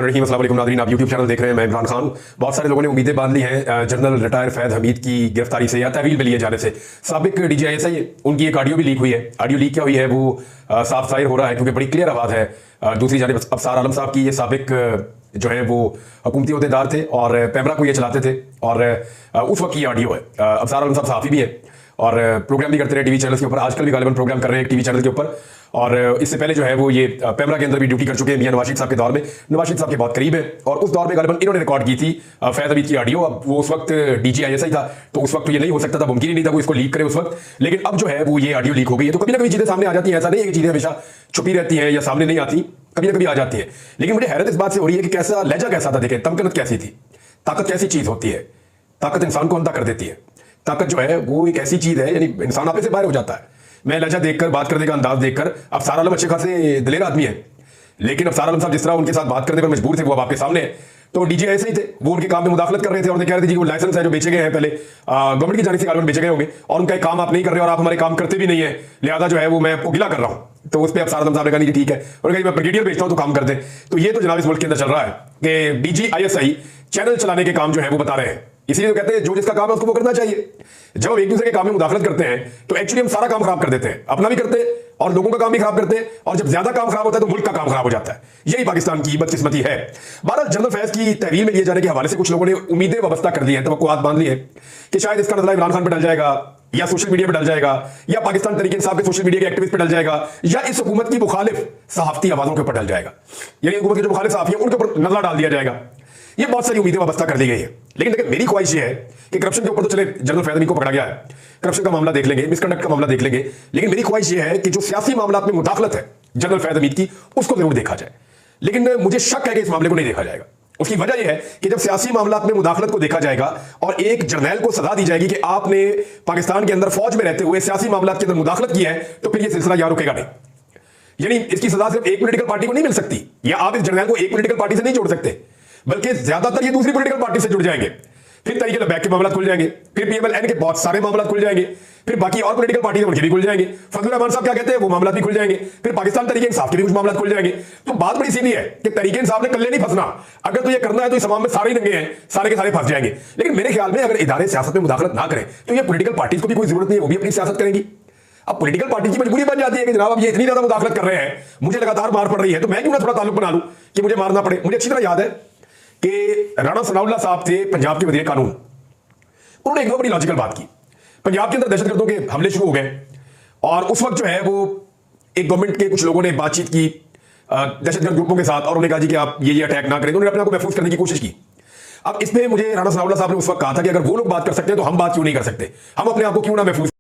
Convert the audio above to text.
अस्सलाम वालेकुम नाज़रीन, आप यूट्यूब चैनल देख रहे हैं। मैं इमरान खान। बहुत सारे लोगों ने उम्मीदें बांध ली हैं जनरल रिटायर फैद हमीद की गिरफ्तारी से या तहवील में लिए जाने से। साबिक DGISI उनकी एक ऑडियो भी लीक हुई है। ऑडियो लीक क्या हुई है वो साफ जाहिर हो रहा है क्योंकि बड़ी क्लियर आवाज़ है। दूसरी जानिब अफसार आलम साहब की, ये साबिक जो है वो हुकूमती अहदेदार थे और पैमरा को ये चलाते थे और उस वक्त की ऑडियो है। अफसार आलम साहब सहाफ़ी भी है और प्रोग्राम भी करते रहे टीवी चैनल के ऊपर। आजकल भी गालिबन प्रोग्राम कर रहे हैं टीवी चैनल के ऊपर। और इससे पहले जो है वो ये पैमरा के अंदर भी ड्यूटी कर चुके हैं मियां नवाज शरीफ साहब के दौर में। नवाज शरीफ साहब के बहुत करीब है और उस दौर में गालिबन इन्होंने रिकॉर्ड की थी फैज हमीद की ऑडियो। अब वो उस वक्त DGISI था तो उस वक्त तो ये नहीं हो सकता था, मुमकिन ही नहीं था वो इसको लीक करे उस वक्त। लेकिन अब जो है वो ये ऑडियो लीक हो गई है तो कभी ना कभी चीजें सामने आ जाती हैं। ऐसा नहीं है कि चीजें हमेशा छुपी रहती हैं या सामने नहीं आती, कभी ना कभी आ जाती है। लेकिन मुझे हैरत इस बात से हो रही है कि कैसा लहजा कैसा था। देखें, तमकनत कैसी थी। ताकत कैसी चीज होती है। ताकत इंसान को अंधा कर देती है। ताकत जो है वो एक ऐसी चीज है, यानी इंसान आपे से बाहर हो जाता है। मैं लहजा देखकर, बात करने का अंदाज देखकर, अफसार आलम अच्छे खासे दिलेर आदमी है, लेकिन अफसार आलम साहब जिस तरह उनके साथ बात करने पर मजबूर थे वो अब आपके सामने है। तो DGISI थे, वो उनके काम में मुदाखलत कर रहे थे और कह रहे थे जी वो लाइसेंस है जो बेचे गए हैं पहले गवर्नमेंट की जानिब से गालिबन बेचे गए होंगे और उनका एक काम आप नहीं कर रहे और आप हमारे काम करते भी नहीं है, लिहाजा जो है वो मैं आपको गिला कर रहा हूं। तो उस पर अफसार आलम साहब ने कहा नहीं ठीक है, उन्होंने कहा मैं ब्रिगेडियर बेचता हूं तो काम कर दे। तो ये तो जनाब इस मुल्क के अंदर चल रहा है कि DGISI चैनल चलाने के काम जो है वो बता रहे हैं। इसीलिए तो कहते हैं जो जिसका काम है उसको वो करना चाहिए। जब हम एक दूसरे के काम में मुदाखलत करते हैं तो एक्चुअली हम सारा काम खराब कर देते हैं, अपना भी करते हैं और लोगों का काम भी खराब करते हैं। और जब ज्यादा काम खराब होता है तो मुल्क का काम खराब हो जाता है। यही पाकिस्तान की बदकिस्मती है। बहरहाल जनरल फैज की तहवील में लिए जाने के हवाले से कुछ लोगों ने उम्मीदें वाबस्ता कर दी हैं, तवक्कुआत बांध ली है कि शायद इसका नजला इमरान खान पर डल जाएगा या सोशल मीडिया पर डल जाएगा या पाकिस्तान तरीके इंसाफ के सोशल मीडिया के एक्टिविस्ट पर डल जाएगा या इस हुकूमत की मुखालिफ सहाफती आवाजों के ऊपर डल जाएगा, यानी हुकूमत के जो मुखालिफ सहाफी हैं उनके ऊपर नजला डाल दिया जाएगा। ये बहुत सारी उम्मीदें वाबस्ता कर दी गई है। लेकिन देखिए, मेरी ख्वाहिश ये है कि करप्शन के ऊपर तो चले जनरल फैज हमीद को पकड़ा गया है, करप्शन का मामला देख लेंगे, मिसकंडक्ट का मामला देख लेंगे, लेकिन मेरी ख्वाहिश ये है कि जो सियासी मामला में मुदाखलत है जनरल फैज हमीद की उसको जरूर देखा जाए। लेकिन मुझे शक है कि इस मामले को नहीं देखा जाएगा। उसकी वजह यह है कि जब सियासी मामला में मुदाखलत को देखा जाएगा और एक जर्नैल को सजा दी जाएगी कि आपने पाकिस्तान के अंदर फौज में रहते हुए सियासी मामला के अंदर मुदाखलत की है, तो फिर यह सिलसिला यहाँ रुकेगा नहीं। यानी इसकी सजा सिर्फ एक पॉलिटिकल पार्टी को नहीं मिल सकती, या आप इस जर्नैल को एक पॉलिटिकल पार्टी से नहीं जोड़ सकते, बल्कि ज्यादातर ये दूसरी पॉलिटिकल पार्टी से जुड़ जाएंगे। फिर तरीके लबैक के मामला खुल जाएंगे, फिर PMLN के बहुत सारे मामला खुल जाएंगे, फिर बाकी और पॉलिटिकल पार्टी उनके भी खुल जाएंगे, फजलुर रहमान साहब क्या कहते हैं वो मामला भी खुल जाएंगे, फिर पाकिस्तान तरीके इंसाफ के भी कुछ मामला खुल जाएंगे। तो बात बड़ी सीधी है कि तरीके इंसाफ ने कल्ले नहीं फंसना। अगर तो ये करना है तो इस समाज में सारे ही नंगे हैं, सारे के सारे फंस जाएंगे। लेकिन मेरे ख्याल में अगर इदारे सियासत में मुदाखलत ना करें तो ये पॉलिटिकल पार्टीज को भी कोई जरूरत नहीं है, वो भी अपनी सियासत करेंगी। अब पॉलिटिकल पार्टी की मजबूरी बन जाती है कि जनाब अब ये इतनी ज्यादा मुदाखलत कर रहे हैं, मुझे लगातार मार पड़ रही है, तो मैं क्यों ना थोड़ा ताल्लुक बना लूं कि मुझे मारना पड़े। मुझे अच्छी तरह याद है कि राणा सनाउल्लाह साहब थे पंजाब के वजीर कानून। उन्होंने एक बड़ी लॉजिकल बात की। पंजाब के अंदर दहशतगर्दों के हमले शुरू हो गए और उस वक्त जो है वो एक गवर्नमेंट के कुछ लोगों ने बातचीत की दहशतगर्द ग्रुपों के साथ और उन्होंने कहा जी कि आप ये अटैक ना करें। तो उन्होंने अपने आप को महफूज करने की कोशिश की। अब इसमें मुझे राणा सनाउल्लाह साहब ने उस वक्त कहा था कि अगर वो लोग बात कर सकते हैं तो हम बात क्यों नहीं कर सकते, हम अपने आप को क्यों ना महफूज